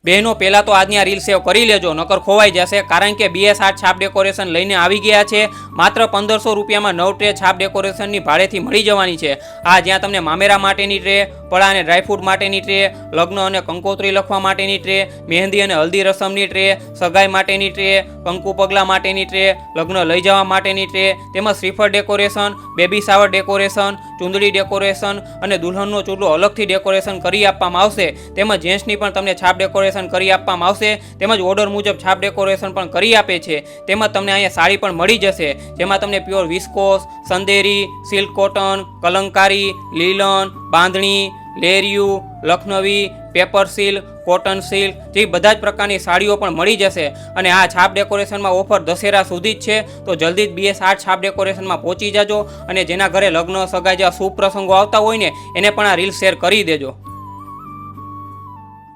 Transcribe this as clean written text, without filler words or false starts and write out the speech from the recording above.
બહેનો પહેલાં તો આજની આ રીલ સેવ કરી લેજો, નકર ખોવાઈ જશે, કારણ કે BS આર્ટ છાપ ડેકોરેશન લઈને આવી ગયા છે. માત્ર 1500 રૂપિયામાં 9 ટ્રે છાપ ડેકોરેશનની ભાડેથી મળી જવાની છે. આ જ્યાં તમને મામેરા માટેની ટ્રે, પળા અને ડ્રાયફ્રૂટ માટેની ટ્રે, લગ્ન અને કંકોત્રી લખવા માટેની ટ્રે, મહેંદી અને હલ્દી રસમની ટ્રે, સગાઈ માટેની ટ્રે, કંકુ પગલા માટેની ટ્રે, લગ્ન લઈ જવા માટેની ટ્રે, તેમજ શ્રીફળ ડેકોરેશન, બેબી શાવર ડેકોરેશન, ચૂંદડી ડેકોરેશન અને દુલ્હનનો ચૂલો અલગથી ડેકોરેશન કરી આપવામાં આવશે. તેમજ જેન્ટ્સની પણ તમને છાપ ડેકોરેશન કરી આપવામાં આવશે. તેમજ ઓર્ડર મુજબ છાપ ડેકોરેશન પણ કરી આપે છે. તેમજ તમને અહીંયા સાડી પણ મળી જશે, જેમાં તમને પ્યોર વિસ્કોસ, સંદેરી, silk cotton, kalamkari, linen, bandhani, લેરિયું, લખનવી, પેપર સિલ્ક, કોટન સિલ્ક જેવી બધા જ પ્રકારની સાડીઓ પણ મળી જશે. અને આ છાપ ડેકોરેશનમાં ઓફર દશેરા સુધી જ છે, તો જલ્દી જ BS આર્ટ છાપ ડેકોરેશનમાં પહોંચી જાજો. અને જેના ઘરે લગ્ન, સગાઈ જેવા શુભ પ્રસંગો આવતા હોય ને એને પણ આ રીલ શેર કરી દેજો.